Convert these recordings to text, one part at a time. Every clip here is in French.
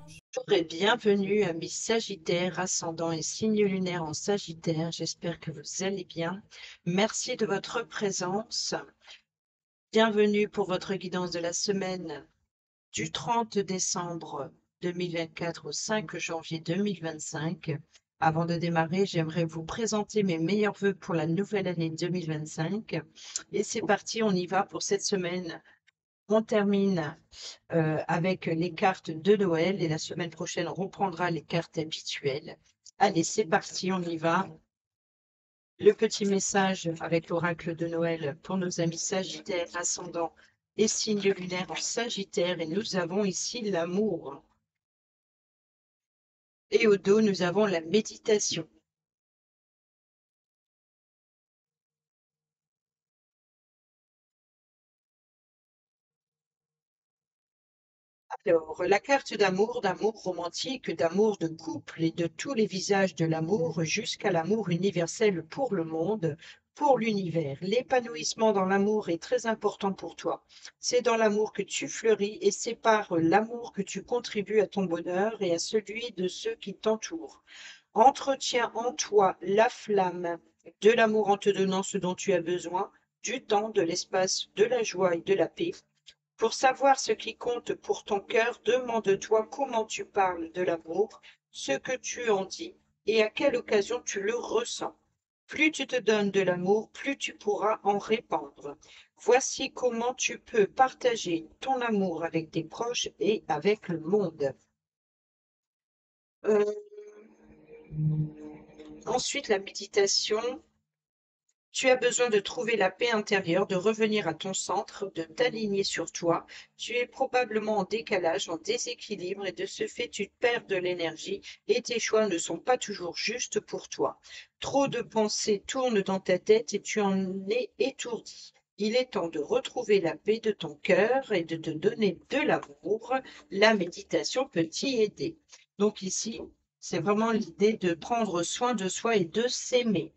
Bonjour et bienvenue amis Sagittaire, ascendant et signe lunaire en Sagittaire. J'espère que vous allez bien. Merci de votre présence. Bienvenue pour votre guidance de la semaine du 30 décembre 2024 au 5 janvier 2025. Avant de démarrer, j'aimerais vous présenter mes meilleurs vœux pour la nouvelle année 2025. Et c'est parti, on y va pour cette semaine. On termine avec les cartes de Noël et la semaine prochaine, on reprendra les cartes habituelles. Allez, c'est parti, on y va. Le petit message avec l'oracle de Noël pour nos amis Sagittaires, ascendant et signe lunaire en Sagittaire. Et nous avons ici l'amour. Et au dos, nous avons la méditation. Alors, la carte d'amour romantique, d'amour de couple et de tous les visages de l'amour jusqu'à l'amour universel pour le monde, pour l'univers. L'épanouissement dans l'amour est très important pour toi. C'est dans l'amour que tu fleuris et c'est par l'amour que tu contribues à ton bonheur et à celui de ceux qui t'entourent. Entretiens en toi la flamme de l'amour en te donnant ce dont tu as besoin, du temps, de l'espace, de la joie et de la paix. Pour savoir ce qui compte pour ton cœur, demande-toi comment tu parles de l'amour, ce que tu en dis et à quelle occasion tu le ressens. Plus tu te donnes de l'amour, plus tu pourras en répandre. Voici comment tu peux partager ton amour avec tes proches et avec le monde. Euh, Ensuite, la méditation. Tu as besoin de trouver la paix intérieure, de revenir à ton centre, de t'aligner sur toi. Tu es probablement en décalage, en déséquilibre et de ce fait, tu perds de l'énergie et tes choix ne sont pas toujours justes pour toi. Trop de pensées tournent dans ta tête et tu en es étourdi. Il est temps de retrouver la paix de ton cœur et de te donner de l'amour. La méditation peut t'y aider. Donc ici, c'est vraiment l'idée de prendre soin de soi et de s'aimer.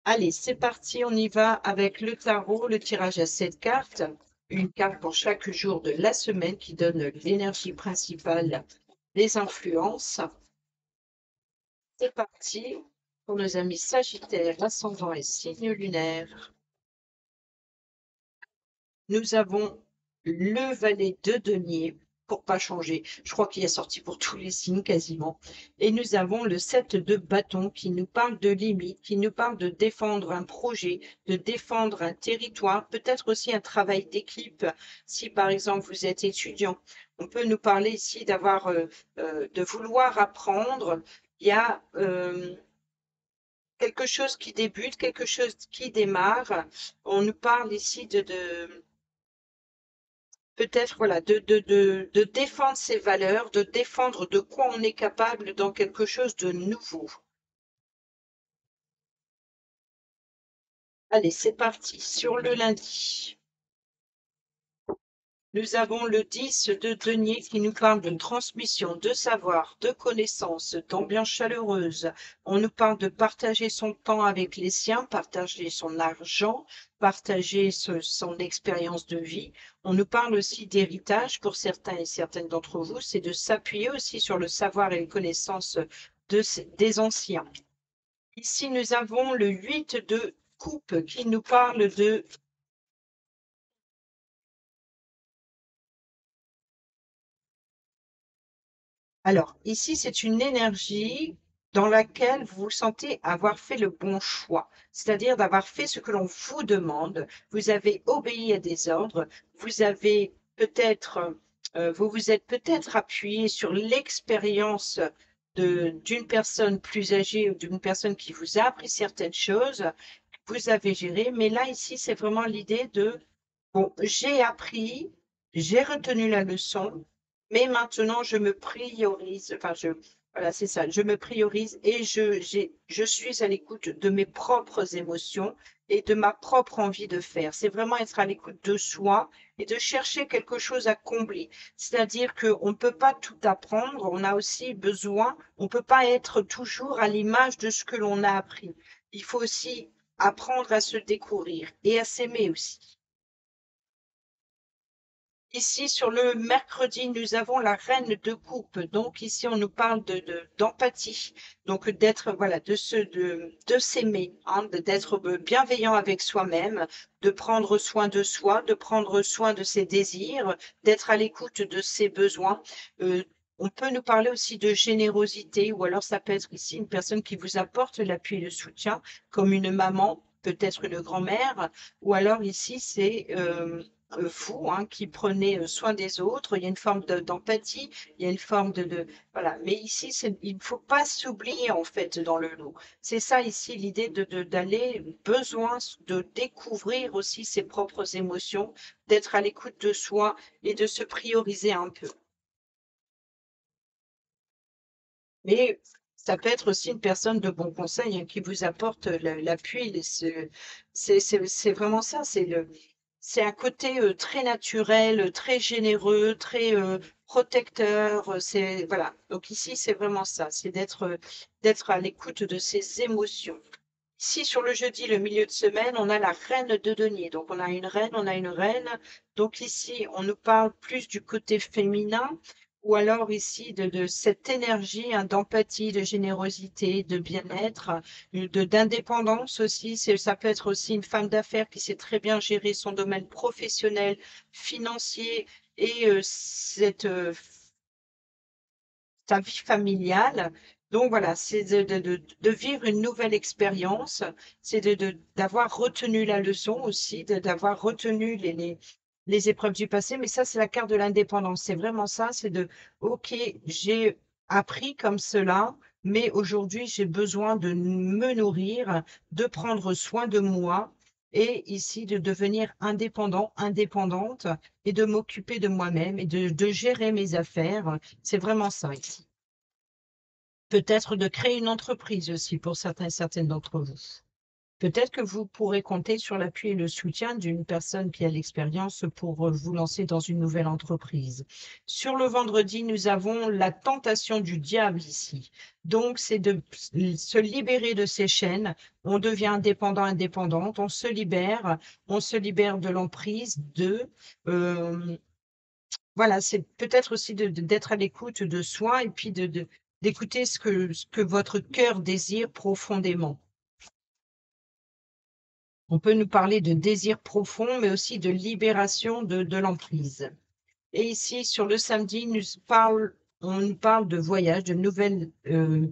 Allez, c'est parti, on y va avec le tarot, le tirage à 7 cartes, une carte pour chaque jour de la semaine qui donne l'énergie principale, les influences. C'est parti pour nos amis Sagittaires, ascendant et signe lunaire. Nous avons le valet de denier, pour pas changer. Je crois qu'il est sorti pour tous les signes quasiment. Et nous avons le 7 de bâton qui nous parle de limites, qui nous parle de défendre un projet, de défendre un territoire, peut-être aussi un travail d'équipe. Si par exemple vous êtes étudiant, on peut nous parler ici de vouloir apprendre. Il y a quelque chose qui débute, quelque chose qui démarre. On nous parle ici de peut-être voilà, de défendre ses valeurs, de défendre de quoi on est capable dans quelque chose de nouveau. Allez, c'est parti. Sur le lundi, nous avons le 10 de denier qui nous parle de transmission, de savoir, de connaissances, d'ambiance chaleureuse. On nous parle de partager son temps avec les siens, partager son argent, partager son expérience de vie. On nous parle aussi d'héritage pour certains et certaines d'entre vous, c'est de s'appuyer aussi sur le savoir et les connaissances des anciens. Ici, nous avons le 8 de coupe qui nous parle de. Alors, ici, c'est une énergie dans laquelle vous vous sentez avoir fait le bon choix, c'est-à-dire d'avoir fait ce que l'on vous demande. Vous avez obéi à des ordres, vous avez peut-être, vous vous êtes peut-être appuyé sur l'expérience d'une personne plus âgée ou d'une personne qui vous a appris certaines choses, vous avez géré, mais là, ici, c'est vraiment l'idée de bon, j'ai appris, j'ai retenu la leçon, mais maintenant je me priorise, voilà, c'est ça, je me priorise et je suis à l'écoute de mes propres émotions et de ma propre envie de faire. C'est vraiment être à l'écoute de soi et de chercher quelque chose à combler. C'est-à-dire qu'on ne peut pas tout apprendre, on a aussi besoin, on ne peut pas être toujours à l'image de ce que l'on a appris. Il faut aussi apprendre à se découvrir et à s'aimer aussi. Ici, sur le mercredi, nous avons la reine de coupe. Donc, ici, on nous parle d'empathie. Donc, d'être, voilà, de s'aimer, hein, d'être bienveillant avec soi-même, de prendre soin de soi, de prendre soin de ses désirs, d'être à l'écoute de ses besoins. Euh, on peut nous parler aussi de générosité, ou alors ça peut être ici une personne qui vous apporte l'appui et le soutien, comme une maman, peut-être une grand-mère, ou alors ici, c'est vous, hein, qui prenez soin des autres. Il y a une forme d'empathie, il y a une forme voilà. Mais ici, il ne faut pas s'oublier en fait dans le lot. C'est ça ici l'idée d'aller besoin de découvrir aussi ses propres émotions, d'être à l'écoute de soi et de se prioriser un peu. Mais ça peut être aussi une personne de bon conseil, hein, qui vous apporte l'appui. C'est vraiment ça. C'est un côté très naturel, très généreux, très protecteur. C'est voilà. Donc ici, c'est vraiment ça. C'est d'être à l'écoute de ses émotions. Ici, sur le jeudi, le milieu de semaine, on a la reine de denier. Donc, on a une reine, on a une reine. Donc, ici, on nous parle plus du côté féminin, ou alors ici de cette énergie, hein, d'empathie, de générosité, de bien-être, d'indépendance aussi. Ça peut être aussi une femme d'affaires qui sait très bien gérer son domaine professionnel, financier et sa vie familiale. Donc voilà, c'est de vivre une nouvelle expérience, c'est d'avoir retenu la leçon aussi, d'avoir retenu les épreuves du passé. Mais ça, c'est la carte de l'indépendance. C'est vraiment ça, OK, j'ai appris comme cela, mais aujourd'hui, j'ai besoin de me nourrir, de prendre soin de moi. Et ici, de devenir indépendant, indépendante, et de m'occuper de moi-même et de gérer mes affaires. C'est vraiment ça ici. Peut-être de créer une entreprise aussi pour certaines d'entre vous. Peut-être que vous pourrez compter sur l'appui et le soutien d'une personne qui a l'expérience pour vous lancer dans une nouvelle entreprise. Sur le vendredi, nous avons la tentation du diable ici. Donc, c'est de se libérer de ces chaînes. On devient indépendant, indépendante. On se libère de l'emprise euh, voilà, c'est peut-être aussi d'être à l'écoute de soi et puis d'écouter ce que votre cœur désire profondément. On peut nous parler de désir profond, mais aussi de libération de l'emprise. Et ici, sur le samedi, on nous parle de voyage, de nouvelles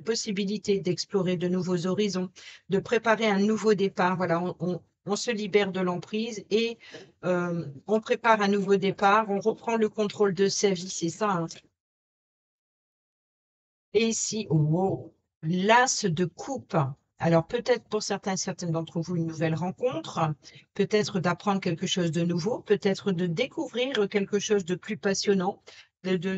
possibilités d'explorer de nouveaux horizons, de préparer un nouveau départ. Voilà, on se libère de l'emprise et on prépare un nouveau départ, on reprend le contrôle de sa vie, c'est ça, hein. Et ici, wow, l'as de coupe. Alors peut-être pour certaines d'entre vous une nouvelle rencontre, peut-être d'apprendre quelque chose de nouveau, peut-être de découvrir quelque chose de plus passionnant,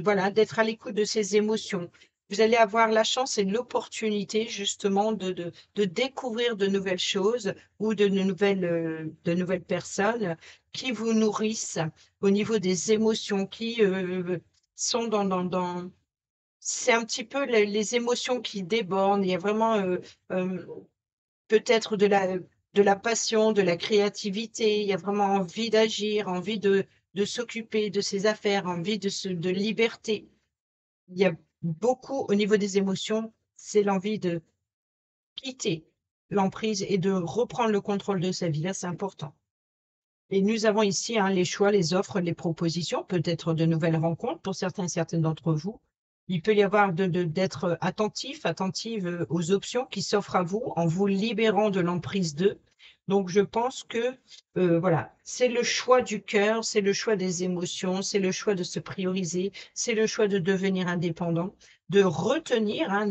voilà, d'être à l'écoute de ses émotions. Vous allez avoir la chance et l'opportunité justement de découvrir de nouvelles choses ou de nouvelles personnes qui vous nourrissent au niveau des émotions, qui sont c'est un petit peu les émotions qui débordent. Il y a vraiment peut-être de la passion, de la créativité. Il y a vraiment envie d'agir, envie de s'occuper de ses affaires, envie de liberté. Il y a beaucoup au niveau des émotions, c'est l'envie de quitter l'emprise et de reprendre le contrôle de sa vie. Là, c'est important. Et nous avons ici, hein, les choix, les offres, les propositions, peut-être de nouvelles rencontres pour certaines d'entre vous. Il peut y avoir d'être attentif, attentive aux options qui s'offrent à vous en vous libérant de l'emprise d'eux. Donc, je pense que voilà, c'est le choix du cœur, c'est le choix des émotions, c'est le choix de se prioriser, c'est le choix de devenir indépendant, de retenir, hein,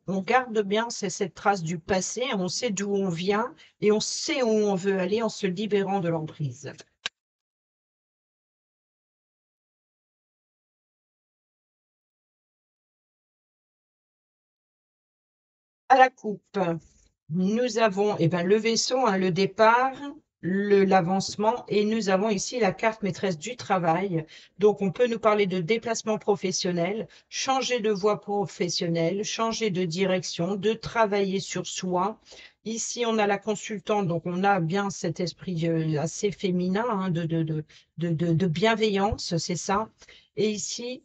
on garde bien cette trace du passé, on sait d'où on vient et on sait où on veut aller en se libérant de l'emprise. À la coupe, nous avons le vaisseau, hein, le départ, l'avancement, et nous avons ici la carte maîtresse du travail. Donc, on peut nous parler de déplacement professionnel, changer de voie professionnelle, changer de direction, de travailler sur soi, Ici, on a la consultante, donc on a bien cet esprit assez féminin hein, de bienveillance, c'est ça. Et ici,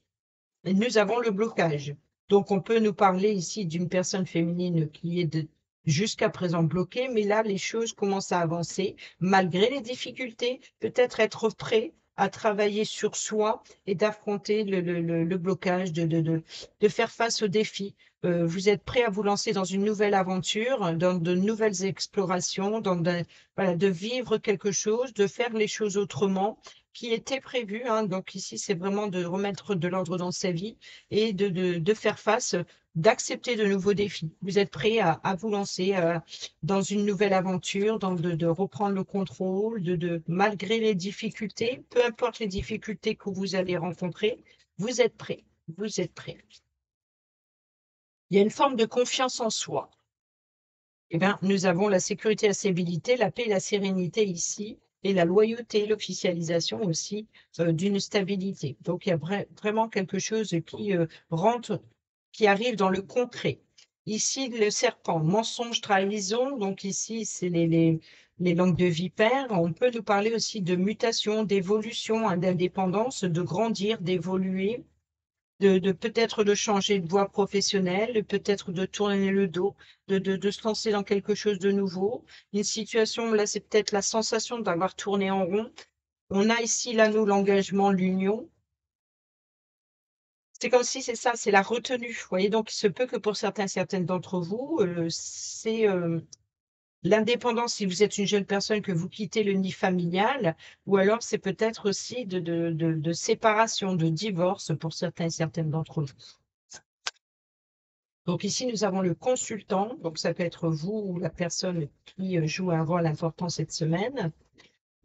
nous avons le blocage. Donc, on peut nous parler ici d'une personne féminine qui est jusqu'à présent bloquée, mais là, les choses commencent à avancer malgré les difficultés, peut-être être prêt à travailler sur soi et d'affronter le blocage, de faire face aux défis. Vous êtes prêt à vous lancer dans une nouvelle aventure, dans de nouvelles explorations, voilà, de vivre quelque chose, de faire les choses autrement qui était prévu. Hein. Donc ici, c'est vraiment de remettre de l'ordre dans sa vie et de faire face, d'accepter de nouveaux défis. Vous êtes prêt à vous lancer dans une nouvelle aventure, de reprendre le contrôle, malgré les difficultés, peu importe les difficultés que vous allez rencontrer, vous êtes prêt. Vous êtes prêt. Il y a une forme de confiance en soi. Eh bien, nous avons la sécurité, la stabilité, la paix et la sérénité ici, et la loyauté, l'officialisation aussi d'une stabilité. Donc, il y a vraiment quelque chose qui rentre, qui arrive dans le concret. Ici, le serpent, mensonge, trahison. Donc, ici, c'est les langues de vipère. On peut nous parler aussi de mutation, d'évolution, hein, d'indépendance, de grandir, d'évoluer de peut-être de changer de voie professionnelle, peut-être de tourner le dos, de se lancer dans quelque chose de nouveau. Une situation, là, c'est peut-être la sensation d'avoir tourné en rond. On a ici, là, nous, l'engagement, l'union. C'est comme si c'est ça, c'est la retenue. Vous voyez, donc il se peut que pour certaines d'entre vous, c'est l'indépendance, si vous êtes une jeune personne, que vous quittez le nid familial, ou alors c'est peut-être aussi de séparation, de divorce pour certaines d'entre vous. Donc ici, nous avons le consultant, donc ça peut être vous ou la personne qui joue un rôle important cette semaine.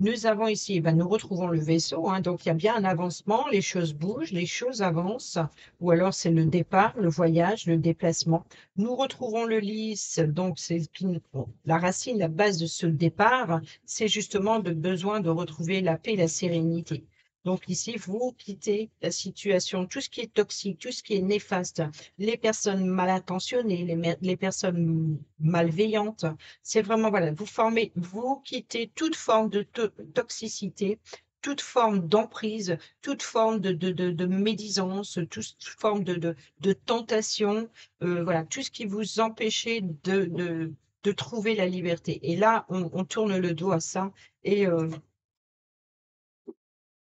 Nous avons ici, nous retrouvons le vaisseau, hein, donc il y a bien un avancement, les choses bougent, les choses avancent, ou alors c'est le départ, le voyage, le déplacement. Nous retrouvons le lys, donc c'est la racine, la base de ce départ, c'est justement le besoin de retrouver la paix et la sérénité. Donc ici, vous quittez la situation, tout ce qui est toxique, tout ce qui est néfaste, les personnes mal intentionnées, les personnes malveillantes, c'est vraiment, voilà, vous quittez toute forme de toxicité, toute forme d'emprise, toute forme de médisance, toute forme de tentation, voilà, tout ce qui vous empêchait de trouver la liberté. Et là, on tourne le dos à ça et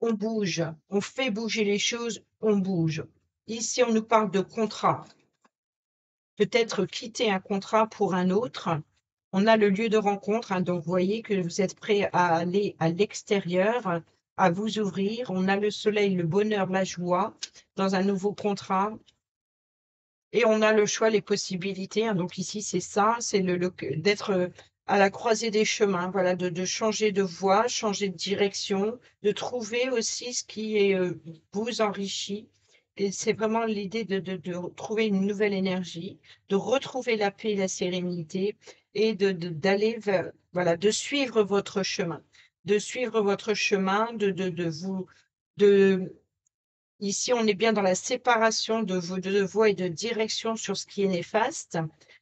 on bouge, on fait bouger les choses, on bouge. Ici, on nous parle de contrat. Peut-être quitter un contrat pour un autre. On a le lieu de rencontre, hein, donc vous voyez que vous êtes prêt à aller à l'extérieur, à vous ouvrir. On a le soleil, le bonheur, la joie dans un nouveau contrat. Et on a le choix, les possibilités. Hein. Donc ici, c'est ça, c'est d'être à la croisée des chemins, voilà, de changer de voie, changer de direction, de trouver aussi ce qui vous enrichit. Et c'est vraiment l'idée de trouver une nouvelle énergie, de retrouver la paix et la sérénité et d'aller vers, voilà, de suivre votre chemin, de suivre votre chemin, de vous, de ici, on est bien dans la séparation de vos deux voies et de direction sur ce qui est néfaste.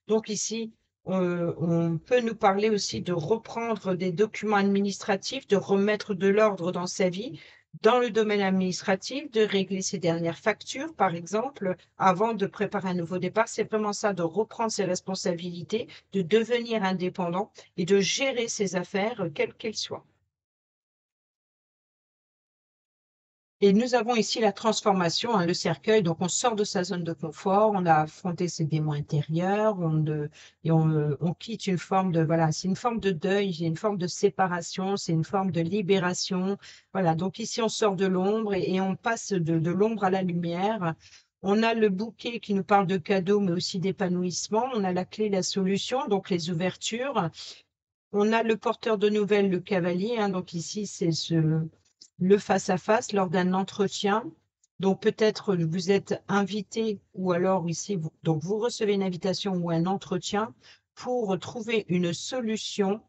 Donc ici, on peut nous parler aussi de reprendre des documents administratifs, de remettre de l'ordre dans sa vie, dans le domaine administratif, de régler ses dernières factures, par exemple, avant de préparer un nouveau départ. C'est vraiment ça, de reprendre ses responsabilités, de devenir indépendant et de gérer ses affaires, quelles qu'elles soient. Et nous avons ici la transformation, hein, le cercueil. Donc, on sort de sa zone de confort, on a affronté ses démons intérieurs, on quitte une forme de, voilà, c'est une forme de deuil, c'est une forme de séparation, c'est une forme de libération. Voilà, donc ici, on sort de l'ombre et on passe de l'ombre à la lumière. On a le bouquet qui nous parle de cadeaux, mais aussi d'épanouissement. On a la clé, la solution, donc les ouvertures. On a le porteur de nouvelles, le cavalier. Hein, donc ici, c'est le face-à-face lors d'un entretien. Donc peut-être vous êtes invité ou alors ici, donc vous recevez une invitation ou un entretien pour trouver une solution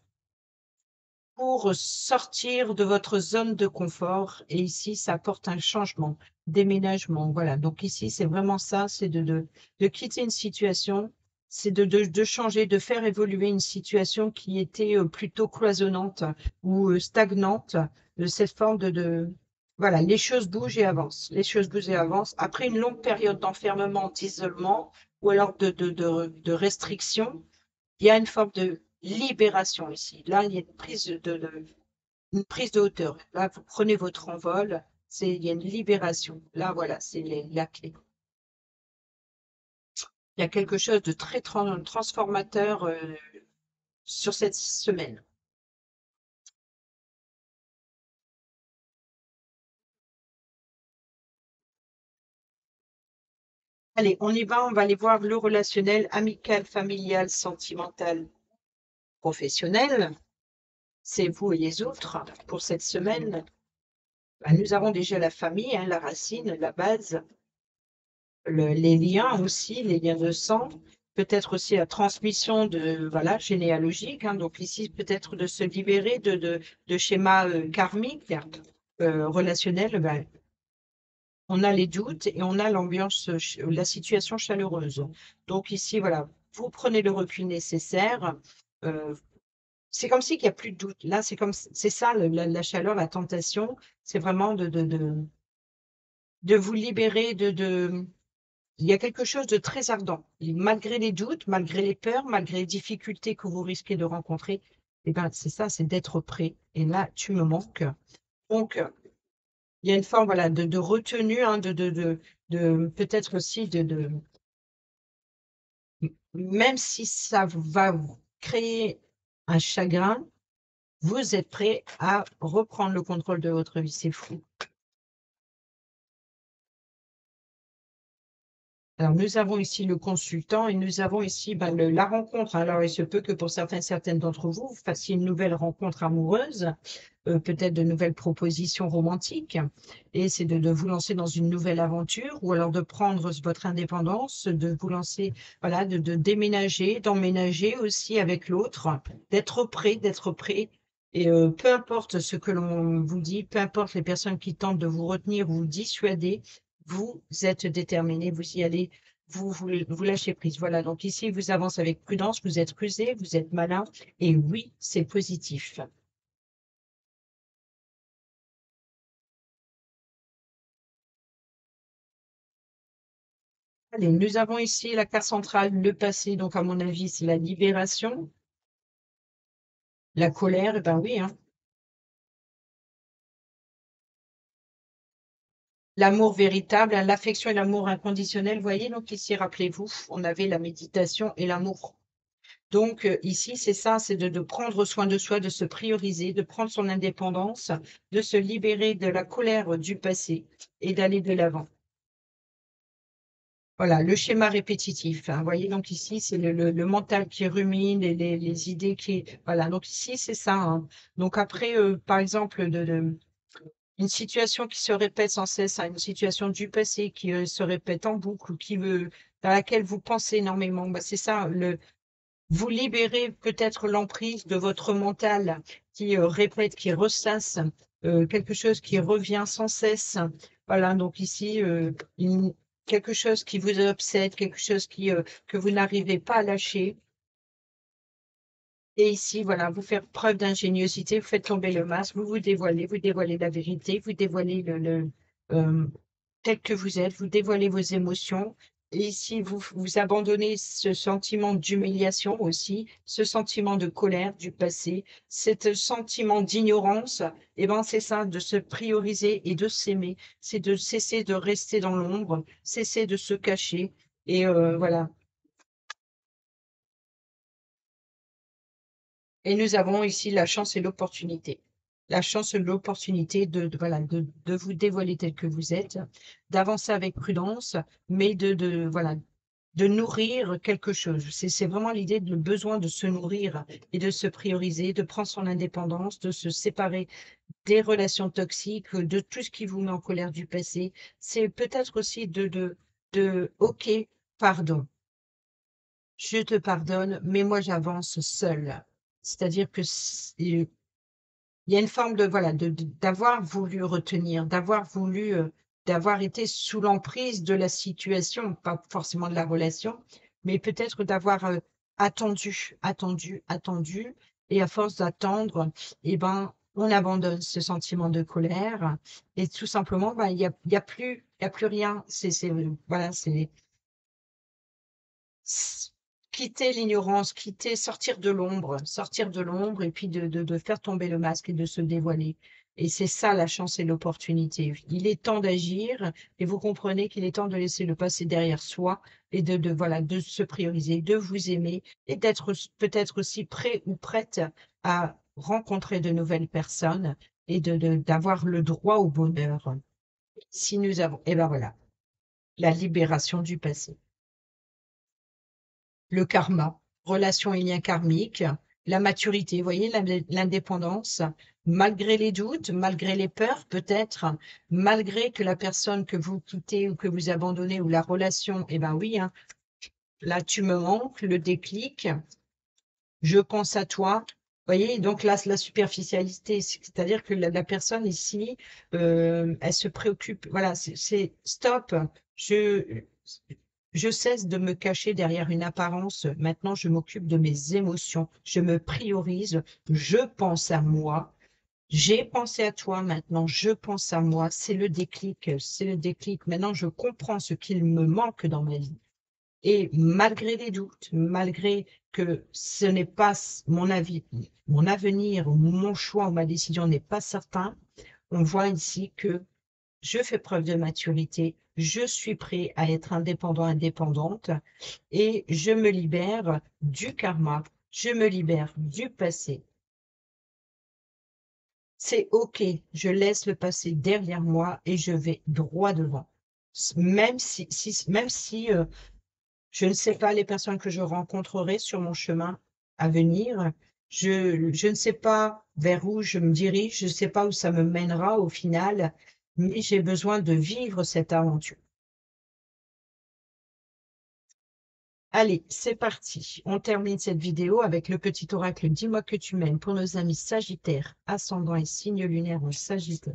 pour sortir de votre zone de confort. Et ici, ça apporte un changement, déménagement. Voilà. Donc ici, c'est vraiment ça, c'est de quitter une situation. c'est de changer, de faire évoluer une situation qui était plutôt cloisonnante ou stagnante, de cette forme voilà, les choses bougent et avancent. Les choses bougent et avancent. Après une longue période d'enfermement, d'isolement ou alors de restriction, il y a une forme de libération ici. Là, il y a une prise de hauteur. Là, vous prenez votre envol, il y a une libération. Là, voilà, c'est la clé. Il y a quelque chose de très transformateur sur cette semaine. Allez, on y va, on va aller voir le relationnel amical, familial, sentimental, professionnel. C'est vous et les autres pour cette semaine. Ben, nous avons déjà la famille, hein, la racine, la base, les liens aussi, les liens de sang, peut-être aussi la transmission de voilà généalogique. Hein, donc ici, peut-être de se libérer de schémas karmiques, relationnels. Ben, on a les doutes et on a l'ambiance, la situation chaleureuse. Donc ici, voilà, vous prenez le recul nécessaire. euh, c'est comme si qu'il n'y a plus de doute. Là, c'est ça, la chaleur, la tentation, c'est vraiment de vous libérer il y a quelque chose de très ardent. Et malgré les doutes, malgré les peurs, malgré les difficultés que vous risquez de rencontrer, eh ben, c'est ça, c'est d'être prêt. Et là, tu me manques. Donc, il y a une forme, voilà, de retenue, hein, de peut-être aussi même si ça va vous créer un chagrin, vous êtes prêt à reprendre le contrôle de votre vie. C'est fou. Alors, nous avons ici le consultant et nous avons ici ben, la rencontre. Alors, il se peut que pour certaines d'entre vous, vous fassiez une nouvelle rencontre amoureuse, peut-être de nouvelles propositions romantiques, et c'est de vous lancer dans une nouvelle aventure ou alors de prendre votre indépendance, de vous lancer, voilà, de déménager, d'emménager aussi avec l'autre, d'être prêt, d'être prêt. Et peu importe ce que l'on vous dit, peu importe les personnes qui tentent de vous retenir ou vous dissuader, vous êtes déterminé, vous y allez, vous lâchez prise. Voilà, donc ici, vous avancez avec prudence, vous êtes rusé, vous êtes malin, et oui, c'est positif. Allez, nous avons ici la carte centrale, le passé, donc à mon avis, c'est la libération, la colère, eh ben oui, hein. L'amour véritable, hein, l'affection et l'amour inconditionnel, voyez, donc ici, rappelez-vous, on avait la méditation et l'amour. Donc ici, c'est ça, c'est de prendre soin de soi, de se prioriser, de prendre son indépendance, de se libérer de la colère du passé et d'aller de l'avant. Voilà, le schéma répétitif. Hein, vous voyez, donc ici, c'est le mental qui rumine et les idées qui... Voilà, donc ici, c'est ça. Hein. Donc après, par exemple, une situation qui se répète sans cesse, hein, une situation du passé qui se répète en boucle ou dans laquelle vous pensez énormément, bah, c'est ça, vous libérez peut-être l'emprise de votre mental qui répète, qui ressasse quelque chose qui revient sans cesse. Voilà, donc ici, quelque chose qui vous obsède, quelque chose que vous n'arrivez pas à lâcher. Et ici, voilà, vous faire preuve d'ingéniosité, vous faites tomber le masque, vous dévoilez la vérité, vous dévoilez euh, tel que vous êtes, vous dévoilez vos émotions. Et ici, vous abandonnez ce sentiment d'humiliation aussi, ce sentiment de colère du passé, ce sentiment d'ignorance. Et ben, c'est ça, de se prioriser et de s'aimer. C'est de cesser de rester dans l'ombre, cesser de se cacher. Et voilà. Et nous avons ici la chance et l'opportunité. La chance et l'opportunité voilà, de vous dévoiler tel que vous êtes, d'avancer avec prudence, mais voilà, de nourrir quelque chose. C'est vraiment l'idée de le besoin de se nourrir et de se prioriser, de prendre son indépendance, de se séparer des relations toxiques, de tout ce qui vous met en colère du passé. C'est peut-être aussi OK, pardon, je te pardonne, mais moi j'avance seule. C'est-à-dire que il y a une forme de voilà d'avoir voulu retenir, d'avoir été sous l'emprise de la situation, pas forcément de la relation, mais peut-être d'avoir attendu, attendu, attendu, et à force d'attendre, eh ben, on abandonne ce sentiment de colère, et tout simplement, ben, il y a plus rien. Voilà, quitter l'ignorance, sortir de l'ombre et puis de faire tomber le masque et de se dévoiler. Et c'est ça la chance et l'opportunité. Il est temps d'agir et vous comprenez qu'il est temps de laisser le passé derrière soi et voilà, de se prioriser, de vous aimer et d'être peut-être aussi prêt ou prête à rencontrer de nouvelles personnes et d'avoir le droit au bonheur. Si nous avons, et ben voilà, la libération du passé. Le karma, relations et liens karmiques, la maturité, vous voyez, l'indépendance, malgré les doutes, malgré les peurs peut-être, malgré que la personne que vous quittez ou que vous abandonnez ou la relation, eh ben oui, hein, là tu me manques, le déclic, je pense à toi. Vous voyez, donc là, la superficialité, c'est-à-dire que la personne ici, elle se préoccupe, voilà, c'est stop, je, je cesse de me cacher derrière une apparence. Maintenant, je m'occupe de mes émotions. Je me priorise. Je pense à moi. J'ai pensé à toi. Maintenant, je pense à moi. C'est le déclic. C'est le déclic. Maintenant, je comprends ce qu'il me manque dans ma vie. Et malgré les doutes, malgré que ce n'est pas mon avis, mon avenir, mon choix ou ma décision n'est pas certain, on voit ici que je fais preuve de maturité, je suis prêt à être indépendant, indépendante, et je me libère du karma, je me libère du passé. C'est OK, je laisse le passé derrière moi et je vais droit devant. Même si je ne sais pas les personnes que je rencontrerai sur mon chemin à venir, je ne sais pas vers où je me dirige, je ne sais pas où ça me mènera au final, mais j'ai besoin de vivre cette aventure. Allez, c'est parti. On termine cette vidéo avec le petit oracle Dis-moi que tu m'aimes pour nos amis Sagittaires, ascendant et signe lunaire en Sagittaire.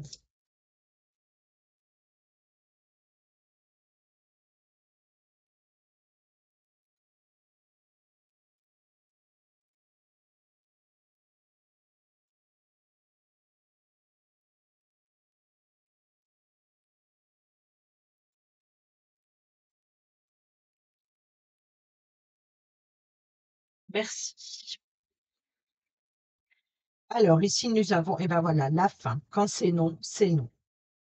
Merci. Alors ici nous avons, et ben voilà, la fin. Quand c'est non, c'est non.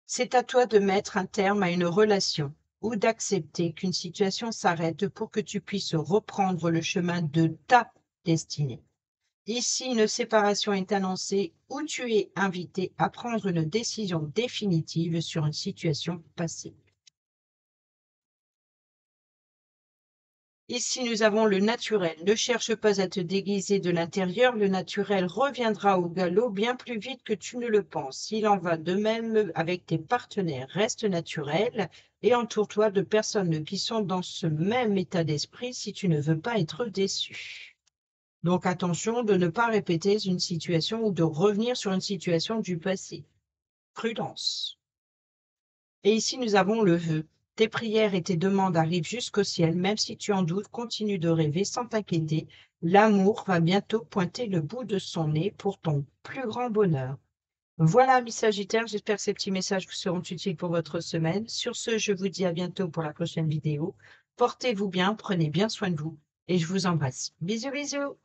C'est à toi de mettre un terme à une relation ou d'accepter qu'une situation s'arrête pour que tu puisses reprendre le chemin de ta destinée. Ici, une séparation est annoncée où tu es invité à prendre une décision définitive sur une situation passée. Ici, nous avons le naturel. Ne cherche pas à te déguiser de l'intérieur. Le naturel reviendra au galop bien plus vite que tu ne le penses. Il en va de même avec tes partenaires. Reste naturel et entoure-toi de personnes qui sont dans ce même état d'esprit si tu ne veux pas être déçu. Donc attention de ne pas répéter une situation ou de revenir sur une situation du passé. Prudence. Et ici, nous avons le vœu. Tes prières et tes demandes arrivent jusqu'au ciel, même si tu en doutes, continue de rêver sans t'inquiéter. L'amour va bientôt pointer le bout de son nez pour ton plus grand bonheur. Voilà, amis Sagittaires, j'espère que ces petits messages vous seront utiles pour votre semaine. Sur ce, je vous dis à bientôt pour la prochaine vidéo. Portez-vous bien, prenez bien soin de vous et je vous embrasse. Bisous, bisous!